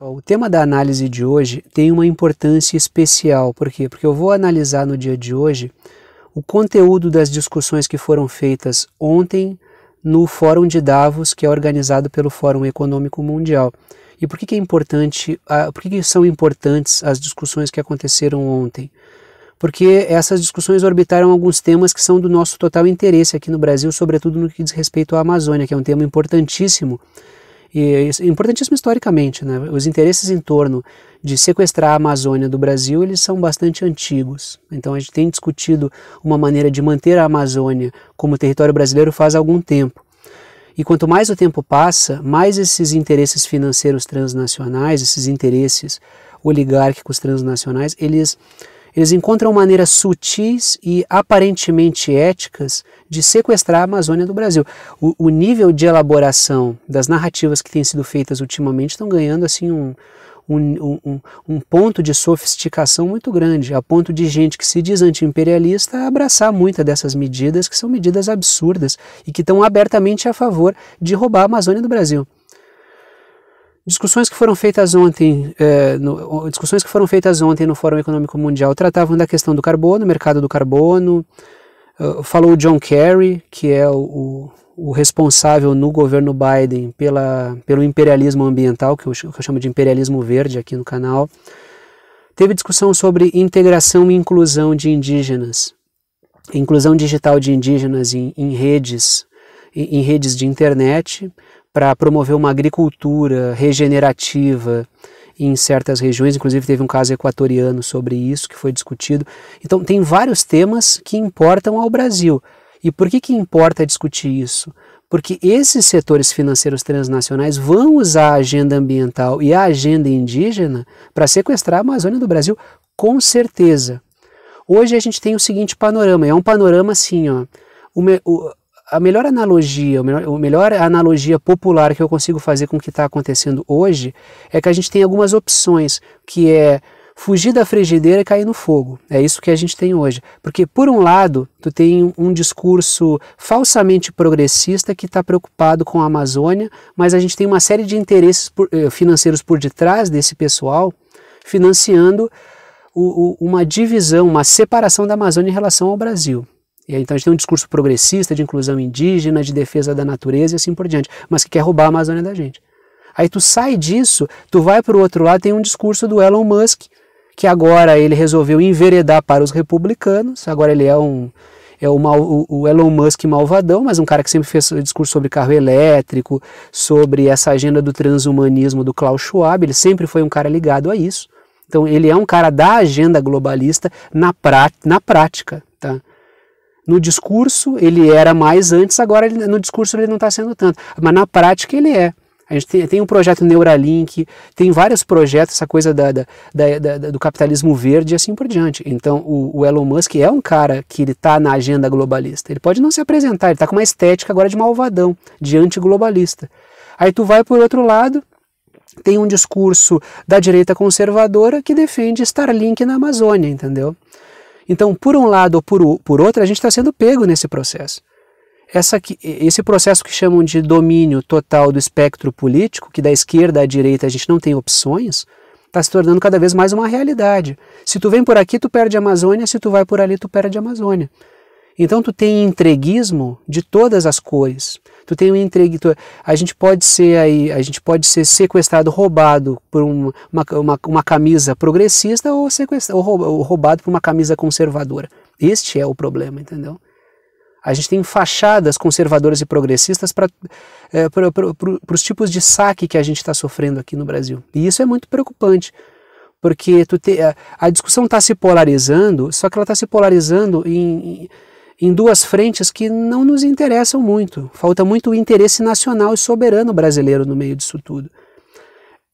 O tema da análise de hoje tem uma importância especial. Por quê? Porque eu vou analisar no dia de hoje o conteúdo das discussões que foram feitas ontem no Fórum de Davos, que é organizado pelo Fórum Econômico Mundial. E por que é importante, por que são importantes as discussões que aconteceram ontem? Porque essas discussões orbitaram alguns temas que são do nosso total interesse aqui no Brasil, sobretudo no que diz respeito à Amazônia, que é um tema importantíssimo, e importantíssimo historicamente, né? Os interesses em torno de sequestrar a Amazônia do Brasil, eles são bastante antigos. Então a gente tem discutido uma maneira de manter a Amazônia como território brasileiro faz algum tempo. E quanto mais o tempo passa, mais esses interesses financeiros transnacionais, esses interesses oligárquicos transnacionais, eles encontram maneiras sutis e aparentemente éticas de sequestrar a Amazônia do Brasil. O nível de elaboração das narrativas que têm sido feitas ultimamente estão ganhando assim um ponto de sofisticação muito grande, a ponto de gente que se diz anti-imperialista abraçar muitas dessas medidas, que são medidas absurdas e que estão abertamente a favor de roubar a Amazônia do Brasil. Discussões que foram feitas ontem no Fórum Econômico Mundial tratavam da questão do carbono, mercado do carbono. Falou o John Kerry, que é o responsável no governo Biden pelo imperialismo ambiental, que eu chamo de imperialismo verde aqui no canal. Teve discussão sobre integração e inclusão de indígenas, inclusão digital de indígenas em redes de internet, para promover uma agricultura regenerativa em certas regiões, inclusive teve um caso equatoriano sobre isso que foi discutido. Então tem vários temas que importam ao Brasil. E por que importa discutir isso? Porque esses setores financeiros transnacionais vão usar a agenda ambiental e a agenda indígena para sequestrar a Amazônia do Brasil, com certeza. Hoje a gente tem o seguinte panorama, é um panorama assim, ó, a melhor analogia popular que eu consigo fazer com o que está acontecendo hoje é que a gente tem algumas opções, que é fugir da frigideira e cair no fogo. É isso que a gente tem hoje. Porque, por um lado, tu tem um discurso falsamente progressista que está preocupado com a Amazônia, mas a gente tem uma série de interesses financeiros por detrás desse pessoal, financiando uma divisão, uma separação da Amazônia em relação ao Brasil. E aí, então a gente tem um discurso progressista de inclusão indígena, de defesa da natureza e assim por diante, mas que quer roubar a Amazônia da gente. Aí tu sai disso, tu vai para o outro lado, tem um discurso do Elon Musk, que agora ele resolveu enveredar para os republicanos, agora ele o Elon Musk malvadão, mas um cara que sempre fez discurso sobre carro elétrico, sobre essa agenda do transhumanismo do Klaus Schwab, ele sempre foi um cara ligado a isso. Então ele é um cara da agenda globalista na prática, tá? No discurso ele era mais antes, agora no discurso ele não está sendo tanto, mas na prática ele é. A gente tem um projeto Neuralink, tem vários projetos, essa coisa do capitalismo verde e assim por diante. Então o Elon Musk é um cara que ele está na agenda globalista. Ele pode não se apresentar, ele está com uma estética agora de malvadão, de antiglobalista. Aí tu vai por outro lado, tem um discurso da direita conservadora que defende Starlink na Amazônia, entendeu? Então, por um lado ou por outro, a gente está sendo pego nesse processo. Esse processo que chamam de domínio total do espectro político, que da esquerda à direita a gente não tem opções, está se tornando cada vez mais uma realidade. Se tu vem por aqui, tu perde a Amazônia, se tu vai por ali, tu perde a Amazônia. Então tu tem entreguismo de todas as cores. Tu tem a gente pode ser sequestrado, roubado por uma camisa progressista ou roubado por uma camisa conservadora. Este é o problema, entendeu? A gente tem fachadas conservadoras e progressistas para os tipos de saque que a gente está sofrendo aqui no Brasil. E isso é muito preocupante, porque a discussão está se polarizando, só que ela está se polarizando em duas frentes que não nos interessam muito. Falta muito o interesse nacional e soberano brasileiro no meio disso tudo.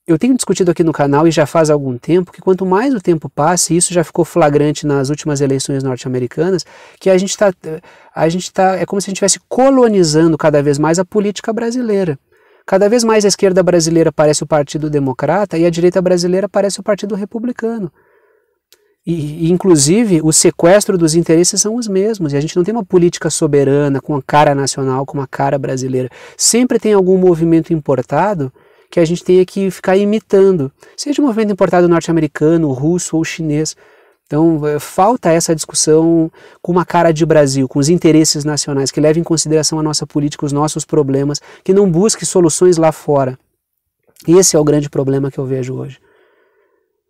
Eu tenho discutido aqui no canal e já faz algum tempo que quanto mais o tempo passa, e isso já ficou flagrante nas últimas eleições norte-americanas, que é como se a gente estivesse colonizando cada vez mais a política brasileira. Cada vez mais a esquerda brasileira parece o Partido Democrata e a direita brasileira parece o Partido Republicano. E inclusive, o sequestro dos interesses são os mesmos, e a gente não tem uma política soberana, com a cara nacional, com a cara brasileira. Sempre tem algum movimento importado que a gente tenha que ficar imitando, seja o movimento importado norte-americano, russo ou chinês. Então falta essa discussão com uma cara de Brasil, com os interesses nacionais, que leve em consideração a nossa política, os nossos problemas, que não busque soluções lá fora. Esse é o grande problema que eu vejo hoje.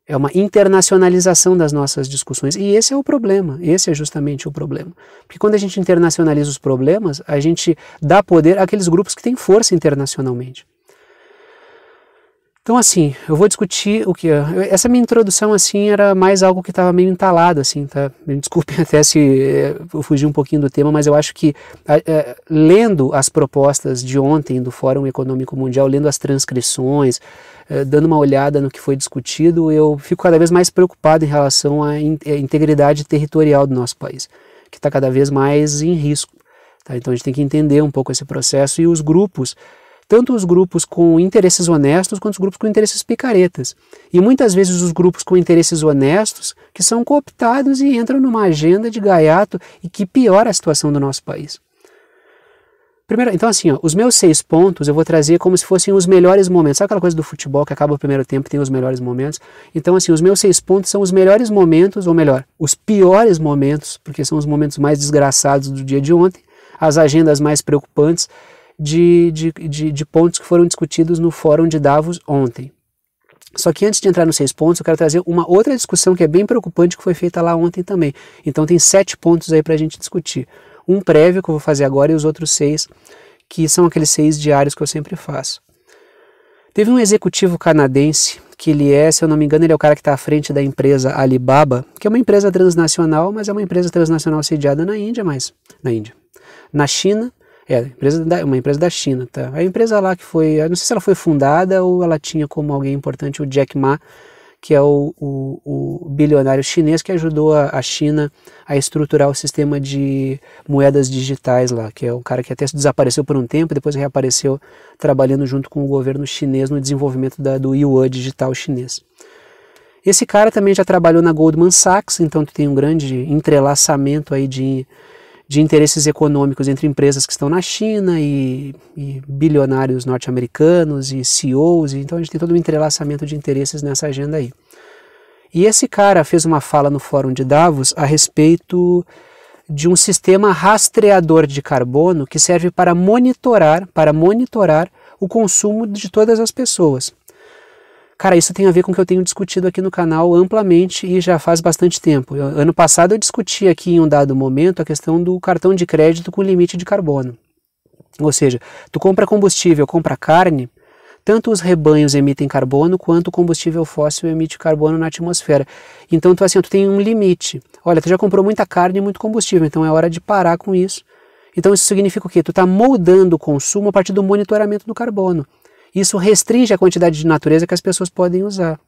É uma internacionalização das nossas discussões. E esse é o problema, esse é justamente o problema. Porque quando a gente internacionaliza os problemas, a gente dá poder àqueles grupos que têm força internacionalmente. Então, assim, eu vou discutir o que... Essa minha introdução, assim, era mais algo que estava meio entalado, assim, tá? Me desculpem até se eu fugi um pouquinho do tema, mas eu acho que, lendo as propostas de ontem do Fórum Econômico Mundial, lendo as transcrições, dando uma olhada no que foi discutido, eu fico cada vez mais preocupado em relação à integridade territorial do nosso país, que está cada vez mais em risco. Tá? Então, a gente tem que entender um pouco esse processo e os grupos, tanto os grupos com interesses honestos quanto os grupos com interesses picaretas. E muitas vezes os grupos com interesses honestos que são cooptados e entram numa agenda de gaiato e que piora a situação do nosso país. Primeiro, então assim, ó, os meus 6 pontos eu vou trazer como se fossem os melhores momentos. Sabe aquela coisa do futebol que acaba o primeiro tempo e tem os melhores momentos? Então assim, os meus 6 pontos são os melhores momentos, ou melhor, os piores momentos, porque são os momentos mais desgraçados do dia de ontem, as agendas mais preocupantes, de pontos que foram discutidos no Fórum de Davos ontem. Só que antes de entrar nos 6 pontos, eu quero trazer uma outra discussão que é bem preocupante, que foi feita lá ontem também. Então tem 7 pontos aí para a gente discutir. Um prévio que eu vou fazer agora e os outros 6, que são aqueles 6 diários que eu sempre faço. Teve um executivo canadense, que ele é, se eu não me engano, ele é o cara que está à frente da empresa Alibaba, que é uma empresa transnacional, mas é uma empresa transnacional sediada na China, uma empresa da China, tá? A empresa lá que foi, eu não sei se ela foi fundada ou ela tinha como alguém importante o Jack Ma, que é o bilionário chinês que ajudou a China a estruturar o sistema de moedas digitais lá, que é um cara que até desapareceu por um tempo, depois reapareceu trabalhando junto com o governo chinês no desenvolvimento do yuan digital chinês. Esse cara também já trabalhou na Goldman Sachs, então tu tem um grande entrelaçamento aí de interesses econômicos entre empresas que estão na China e bilionários norte-americanos e CEOs, então a gente tem todo um entrelaçamento de interesses nessa agenda aí. E esse cara fez uma fala no Fórum de Davos a respeito de um sistema rastreador de carbono que serve para monitorar o consumo de todas as pessoas. Cara, isso tem a ver com o que eu tenho discutido aqui no canal amplamente e já faz bastante tempo. Ano passado eu discuti aqui em um dado momento a questão do cartão de crédito com limite de carbono. Ou seja, tu compra combustível, compra carne, tanto os rebanhos emitem carbono quanto o combustível fóssil emite carbono na atmosfera. Então tu tem um limite. Olha, tu já comprou muita carne e muito combustível, então é hora de parar com isso. Então isso significa o quê? Tu está moldando o consumo a partir do monitoramento do carbono. Isso restringe a quantidade de natureza que as pessoas podem usar.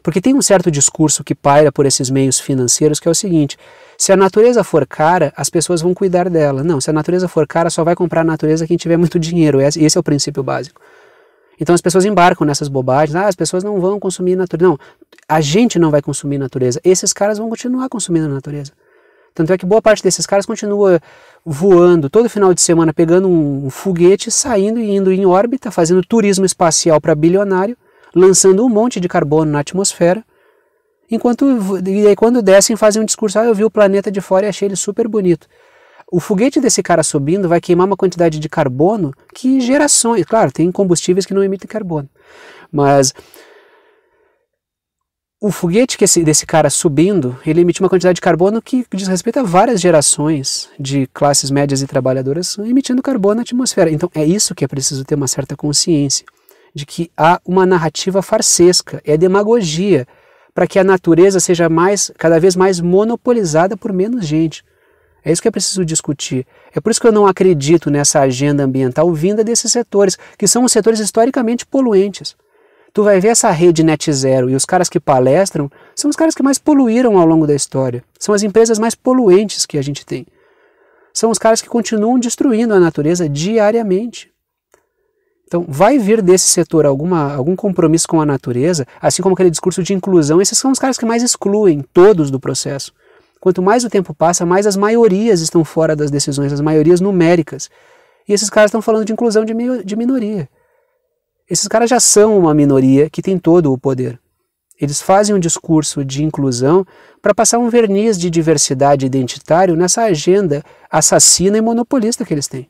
Porque tem um certo discurso que paira por esses meios financeiros que é o seguinte: se a natureza for cara, as pessoas vão cuidar dela. Não, se a natureza for cara, só vai comprar a natureza quem tiver muito dinheiro. Esse é o princípio básico. Então as pessoas embarcam nessas bobagens. As pessoas não vão consumir natureza. Não, a gente não vai consumir natureza. Esses caras vão continuar consumindo a natureza. Tanto é que boa parte desses caras continua voando todo final de semana, pegando um foguete, saindo e indo em órbita, fazendo turismo espacial para bilionário, lançando um monte de carbono na atmosfera, e aí quando descem fazem um discurso: eu vi o planeta de fora e achei ele super bonito. O foguete desse cara subindo vai queimar uma quantidade de carbono que gerações... Claro, tem combustíveis que não emitem carbono, mas... O foguete desse cara subindo, ele emite uma quantidade de carbono que diz respeito a várias gerações de classes médias e trabalhadoras emitindo carbono na atmosfera. Então é isso que é preciso ter uma certa consciência, de que há uma narrativa farsesca, é demagogia, para que a natureza seja cada vez mais monopolizada por menos gente. É isso que é preciso discutir. É por isso que eu não acredito nessa agenda ambiental vinda desses setores, que são os setores historicamente poluentes. Tu vai ver essa rede net zero e os caras que palestram são os caras que mais poluíram ao longo da história. São as empresas mais poluentes que a gente tem. São os caras que continuam destruindo a natureza diariamente. Então vai vir desse setor algum compromisso com a natureza, assim como aquele discurso de inclusão. Esses são os caras que mais excluem todos do processo. Quanto mais o tempo passa, mais as maiorias estão fora das decisões, as maiorias numéricas. E esses caras estão falando de inclusão de minoria. Esses caras já são uma minoria que tem todo o poder. Eles fazem um discurso de inclusão para passar um verniz de diversidade identitário nessa agenda assassina e monopolista que eles têm.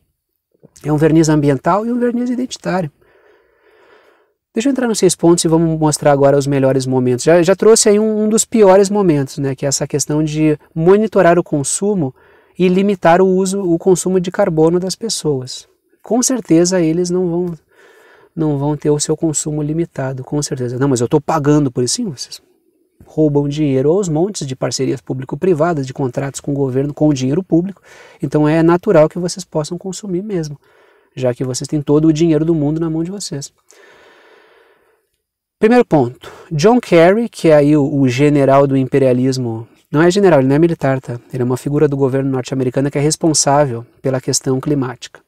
É um verniz ambiental e um verniz identitário. Deixa eu entrar nos 6 pontos e vamos mostrar agora os melhores momentos. Já trouxe aí um dos piores momentos, né, que é essa questão de monitorar o consumo e limitar o consumo de carbono das pessoas. Com certeza eles não vão ter o seu consumo limitado, com certeza. Não, mas eu estou pagando por isso. Sim, vocês roubam dinheiro aos montes de parcerias público-privadas, de contratos com o governo, com o dinheiro público. Então é natural que vocês possam consumir mesmo, já que vocês têm todo o dinheiro do mundo na mão de vocês. Primeiro ponto, John Kerry, que é aí o general do imperialismo, não é general, ele não é militar, tá? Ele é uma figura do governo norte-americano que é responsável pela questão climática,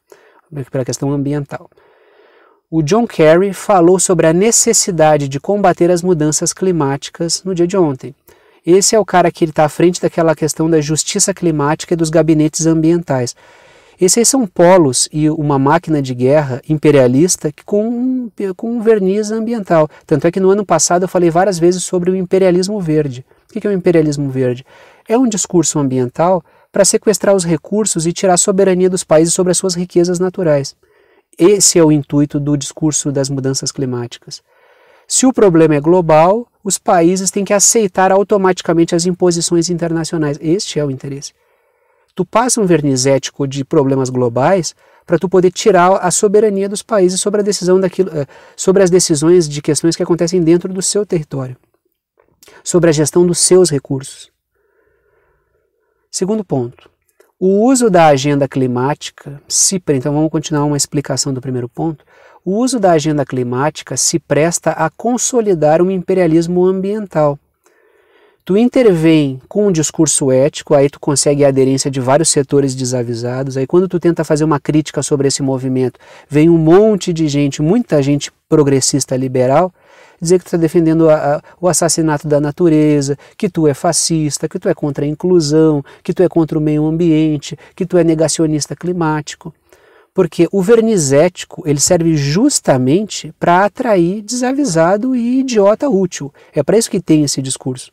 pela questão ambiental. O John Kerry falou sobre a necessidade de combater as mudanças climáticas no dia de ontem. Esse é o cara que está à frente daquela questão da justiça climática e dos gabinetes ambientais. Esses são polos e uma máquina de guerra imperialista com um verniz ambiental. Tanto é que no ano passado eu falei várias vezes sobre o imperialismo verde. O que é o imperialismo verde? É um discurso ambiental para sequestrar os recursos e tirar a soberania dos países sobre as suas riquezas naturais. Esse é o intuito do discurso das mudanças climáticas. Se o problema é global, os países têm que aceitar automaticamente as imposições internacionais. Este é o interesse. Tu passa um verniz ético de problemas globais para tu poder tirar a soberania dos países sobre a decisão sobre as decisões de questões que acontecem dentro do seu território, sobre a gestão dos seus recursos. Segundo ponto, o uso da agenda climática, então vamos continuar uma explicação do primeiro ponto, o uso da agenda climática se presta a consolidar um imperialismo ambiental. Tu intervém com um discurso ético, aí tu consegue a aderência de vários setores desavisados, aí quando tu tenta fazer uma crítica sobre esse movimento, vem um monte de gente, muita gente progressista liberal, dizer que tu está defendendo o assassinato da natureza, que tu é fascista, que tu é contra a inclusão, que tu é contra o meio ambiente, que tu é negacionista climático. Porque o verniz ético ele serve justamente para atrair desavisado e idiota útil. É para isso que tem esse discurso.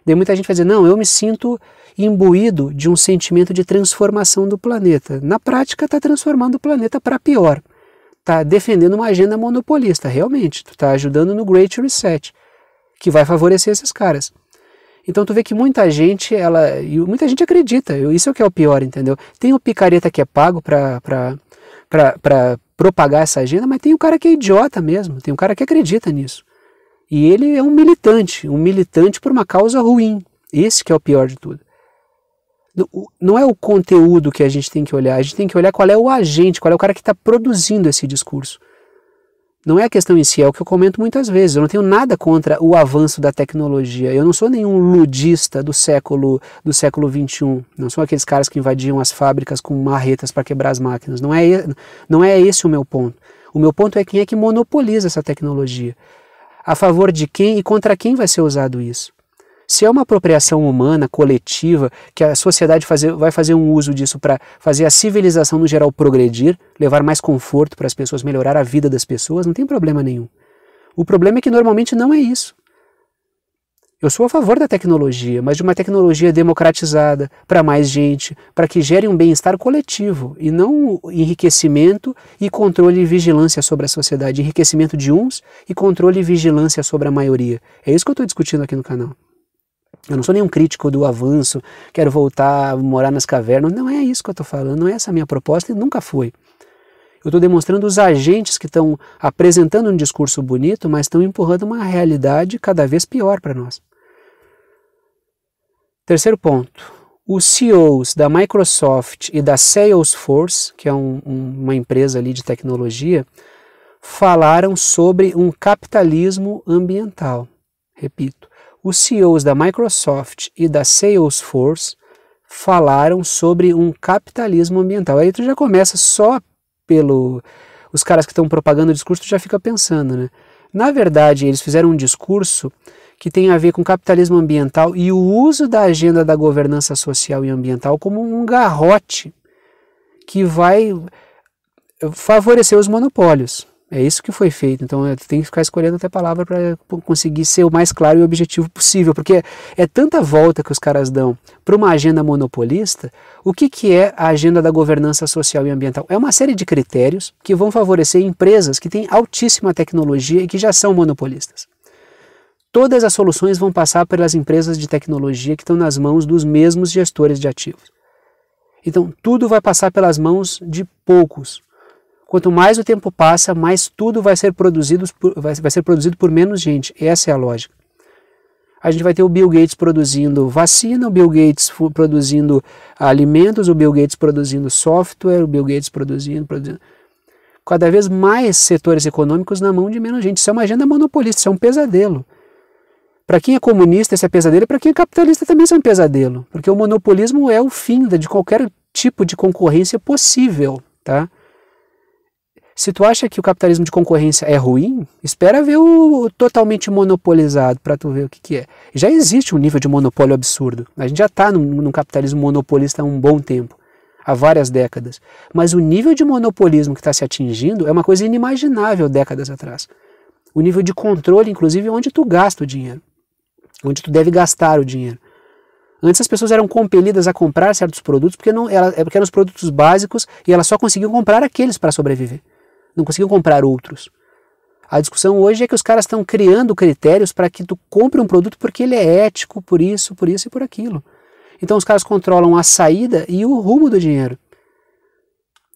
Daí muita gente vai dizer, não, eu me sinto imbuído de um sentimento de transformação do planeta. Na prática está transformando o planeta para pior. Está defendendo uma agenda monopolista, realmente. Tu está ajudando no Great Reset, que vai favorecer esses caras. Então tu vê que muita gente acredita, isso é o que é o pior, entendeu? Tem o picareta que é pago para propagar essa agenda, mas tem o cara que é idiota mesmo, tem o cara que acredita nisso. E ele é um militante por uma causa ruim. Esse que é o pior de tudo. Não é o conteúdo que a gente tem que olhar, a gente tem que olhar qual é o agente, qual é o cara que está produzindo esse discurso. Não é a questão em si, é o que eu comento muitas vezes. Eu não tenho nada contra o avanço da tecnologia. Eu não sou nenhum ludista do século XXI. Não sou aqueles caras que invadiam as fábricas com marretas para quebrar as máquinas. Não é esse o meu ponto. O meu ponto é quem é que monopoliza essa tecnologia. A favor de quem e contra quem vai ser usado isso? Se é uma apropriação humana, coletiva, que a sociedade vai fazer um uso disso para fazer a civilização no geral progredir, levar mais conforto para as pessoas, melhorar a vida das pessoas, não tem problema nenhum. O problema é que normalmente não é isso. Eu sou a favor da tecnologia, mas de uma tecnologia democratizada, para mais gente, para que gere um bem-estar coletivo, e não enriquecimento e controle e vigilância sobre a sociedade. Enriquecimento de uns e controle e vigilância sobre a maioria. É isso que eu estou discutindo aqui no canal. Eu não sou nenhum crítico do avanço, quero voltar a morar nas cavernas. Não é isso que eu estou falando, não é essa a minha proposta e nunca foi. Eu estou demonstrando os agentes que estão apresentando um discurso bonito, mas estão empurrando uma realidade cada vez pior para nós. Terceiro ponto, os CEOs da Microsoft e da Salesforce, que é uma empresa ali de tecnologia, falaram sobre um capitalismo ambiental. Repito, os CEOs da Microsoft e da Salesforce falaram sobre um capitalismo ambiental. Aí tu já começa só os caras que estão propagando o discurso, tu já fica pensando, né? Na verdade, eles fizeram um discurso que tem a ver com capitalismo ambiental e o uso da agenda da governança social e ambiental como um garrote que vai favorecer os monopólios. É isso que foi feito. Então eu tenho que ficar escolhendo até palavra para conseguir ser o mais claro e objetivo possível, porque é tanta volta que os caras dão para uma agenda monopolista. O que é a agenda da governança social e ambiental? É uma série de critérios que vão favorecer empresas que têm altíssima tecnologia e que já são monopolistas. Todas as soluções vão passar pelas empresas de tecnologia que estão nas mãos dos mesmos gestores de ativos. Então tudo vai passar pelas mãos de poucos. Quanto mais o tempo passa, mais tudo vai ser produzido por menos gente. Essa é a lógica. A gente vai ter o Bill Gates produzindo vacina, o Bill Gates produzindo alimentos, o Bill Gates produzindo software, o Bill Gates produzindo. Cada vez mais setores econômicos na mão de menos gente. Isso é uma agenda monopolista, isso é um pesadelo. Para quem é comunista, esse é pesadelo, e para quem é capitalista também isso é um pesadelo. Porque o monopolismo é o fim de qualquer tipo de concorrência possível, tá? Se tu acha que o capitalismo de concorrência é ruim, espera ver o totalmente monopolizado para tu ver o que é. Já existe um nível de monopólio absurdo. A gente já está num capitalismo monopolista há um bom tempo, há várias décadas. Mas o nível de monopolismo que está se atingindo é uma coisa inimaginável décadas atrás. O nível de controle, inclusive, onde tu gasta o dinheiro, onde tu deve gastar o dinheiro. Antes as pessoas eram compelidas a comprar certos produtos porque eram os produtos básicos e elas só conseguiam comprar aqueles para sobreviver. Não conseguiam comprar outros. A discussão hoje é que os caras estão criando critérios para que tu compre um produto porque ele é ético, por isso e por aquilo. Então os caras controlam a saída e o rumo do dinheiro.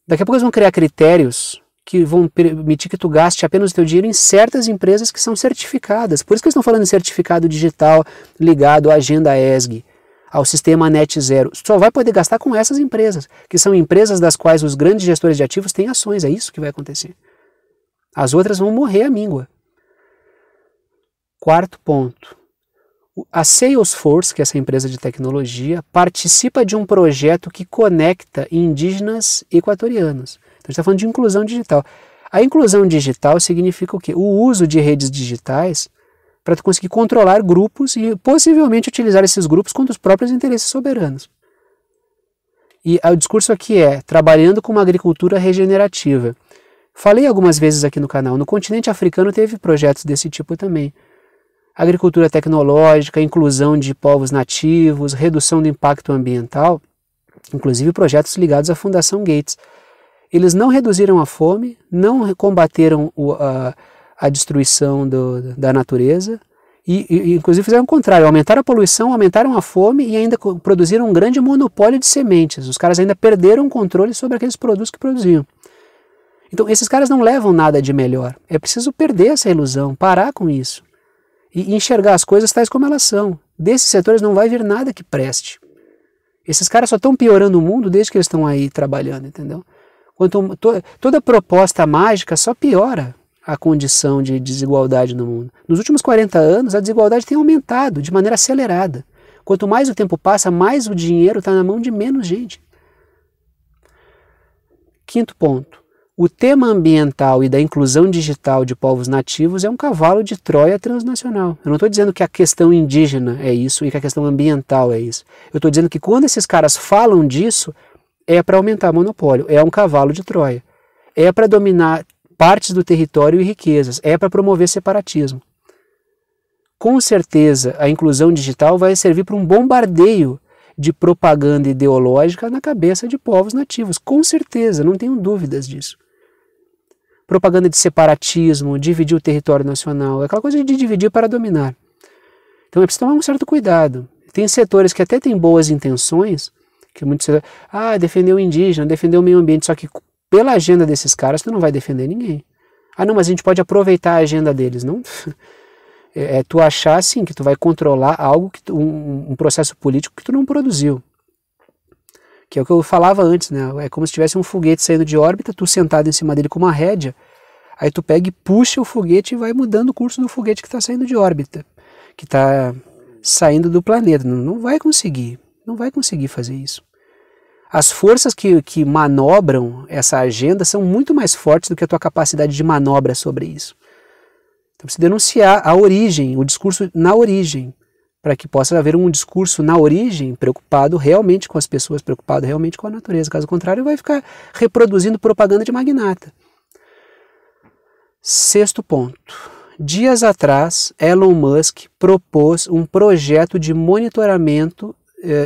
Daqui a pouco eles vão criar critérios que vão permitir que tu gaste apenas o teu dinheiro em certas empresas que são certificadas. Por isso que eles estão falando em certificado digital ligado à agenda ESG, ao sistema Net Zero. Só vai poder gastar com essas empresas, que são empresas das quais os grandes gestores de ativos têm ações. É isso que vai acontecer. As outras vão morrer à míngua. Quarto ponto. A Salesforce, que é essa empresa de tecnologia, participa de um projeto que conecta indígenas equatorianos. Então a gente está falando de inclusão digital. A inclusão digital significa o quê? O uso de redes digitais para tu conseguir controlar grupos e possivelmente utilizar esses grupos contra os próprios interesses soberanos. E o discurso aqui é trabalhando com uma agricultura regenerativa. Falei algumas vezes aqui no canal, no continente africano teve projetos desse tipo também. Agricultura tecnológica, inclusão de povos nativos, redução do impacto ambiental, inclusive projetos ligados à Fundação Gates. Eles não reduziram a fome, não combateram a destruição da natureza e inclusive fizeram o contrário, aumentaram a poluição, aumentaram a fome e ainda produziram um grande monopólio de sementes. Os caras ainda perderam o controle sobre aqueles produtos que produziam. Então esses caras não levam nada de melhor. É preciso perder essa ilusão, parar com isso e enxergar as coisas tais como elas são. Desses setores não vai vir nada que preste. Esses caras só estão piorando o mundo desde que eles estão aí trabalhando, entendeu? Toda proposta mágica só piora a condição de desigualdade no mundo. Nos últimos 40 anos, a desigualdade tem aumentado de maneira acelerada. Quanto mais o tempo passa, mais o dinheiro está na mão de menos gente. Quinto ponto. O tema ambiental e da inclusão digital de povos nativos é um cavalo de Troia transnacional. Eu não estou dizendo que a questão indígena é isso e que a questão ambiental é isso. Eu estou dizendo que quando esses caras falam disso, é para aumentar monopólio, é um cavalo de Troia. É para dominar partes do território e riquezas, é para promover separatismo. Com certeza, a inclusão digital vai servir para um bombardeio de propaganda ideológica na cabeça de povos nativos. Com certeza, não tenho dúvidas disso. Propaganda de separatismo, dividir o território nacional, aquela coisa de dividir para dominar. Então é preciso tomar um certo cuidado. Tem setores que até têm boas intenções, que muitos defender o indígena, defender o meio ambiente, só que pela agenda desses caras tu não vai defender ninguém. Ah não, mas a gente pode aproveitar a agenda deles. Não? É tu achar assim que tu vai controlar algo, um processo político que tu não produziu. Que é o que eu falava antes, né? É como se tivesse um foguete saindo de órbita, tu sentado em cima dele com uma rédea, aí tu pega e puxa o foguete e vai mudando o curso do foguete que está saindo de órbita, que está saindo do planeta. Não vai conseguir fazer isso. As forças que manobram essa agenda são muito mais fortes do que a tua capacidade de manobra sobre isso. Então precisa denunciar a origem, o discurso na origem, para que possa haver um discurso na origem preocupado realmente com as pessoas, preocupado realmente com a natureza. Caso contrário, vai ficar reproduzindo propaganda de magnata. Sexto ponto. Dias atrás, Elon Musk propôs um projeto de monitoramento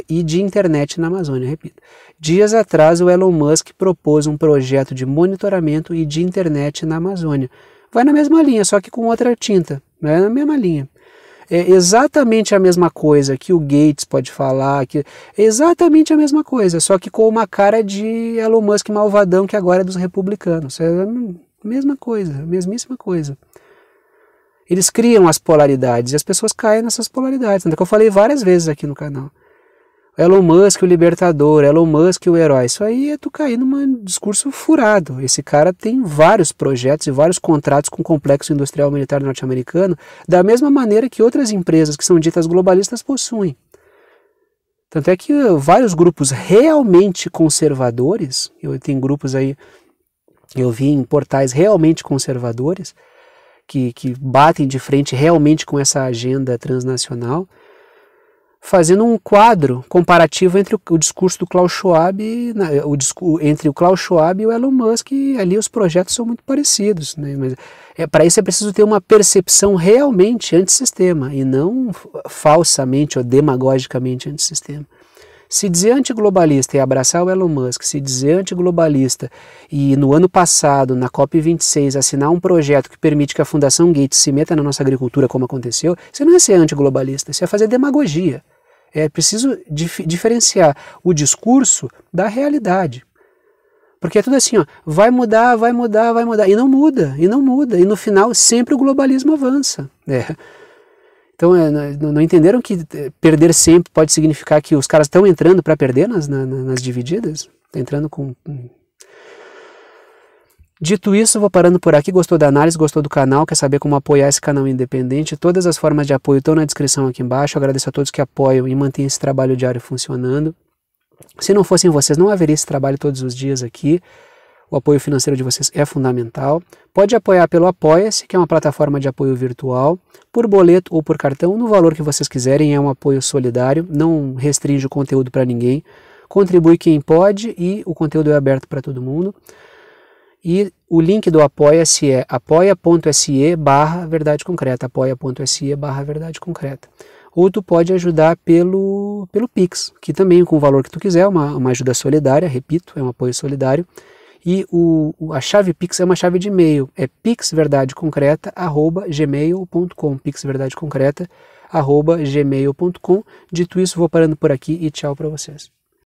e de internet na Amazônia. Repito. Dias atrás, o Elon Musk propôs um projeto de monitoramento e de internet na Amazônia. Vai na mesma linha, só que com outra tinta. Não é na mesma linha. É exatamente a mesma coisa que o Gates pode falar, é exatamente a mesma coisa, só que com uma cara de Elon Musk malvadão que agora é dos republicanos. É a mesma coisa, a mesmíssima coisa. Eles criam as polaridades e as pessoas caem nessas polaridades. Tanto que eu falei várias vezes aqui no canal. Elon Musk o libertador, Elon Musk o herói. Isso aí é tu cair num discurso furado. Esse cara tem vários projetos e vários contratos com o complexo industrial militar norte-americano, da mesma maneira que outras empresas que são ditas globalistas possuem. Tanto é que vários grupos realmente conservadores, eu tenho grupos aí, eu vi em portais realmente conservadores, que batem de frente realmente com essa agenda transnacional, fazendo um quadro comparativo entre o discurso do Klaus Schwab, entre o Klaus Schwab e o Elon Musk, e ali os projetos são muito parecidos. Né? Mas para isso é preciso ter uma percepção realmente antissistema, e não falsamente ou demagogicamente antissistema. Se dizer antiglobalista e abraçar o Elon Musk, se dizer antiglobalista e no ano passado, na COP26, assinar um projeto que permite que a Fundação Gates se meta na nossa agricultura como aconteceu, isso não é ser antiglobalista, isso é fazer demagogia. É preciso diferenciar o discurso da realidade. Porque é tudo assim, ó, vai mudar, vai mudar, vai mudar. E não muda, e não muda. E no final sempre o globalismo avança. Então não entenderam que perder sempre pode significar que os caras estão entrando para perder nas divididas? Está entrando com... Dito isso, vou parando por aqui. Gostou da análise, gostou do canal, quer saber como apoiar esse canal independente? Todas as formas de apoio estão na descrição aqui embaixo. Eu agradeço a todos que apoiam e mantêm esse trabalho diário funcionando. Se não fossem vocês, não haveria esse trabalho todos os dias aqui. O apoio financeiro de vocês é fundamental. Pode apoiar pelo Apoia-se, que é uma plataforma de apoio virtual, por boleto ou por cartão, no valor que vocês quiserem. É um apoio solidário, não restringe o conteúdo para ninguém. Contribui quem pode e o conteúdo é aberto para todo mundo. E o link do Apoia-se é apoia.se/verdade concreta, apoia.se/verdade concreta. Ou tu pode ajudar pelo Pix, que também com o valor que tu quiser, uma ajuda solidária, repito, é um apoio solidário. E a chave Pix é uma chave de e-mail, é pixverdadeconcreta@gmail.com, pixverdadeconcreta@gmail.com. Dito isso, vou parando por aqui e tchau para vocês.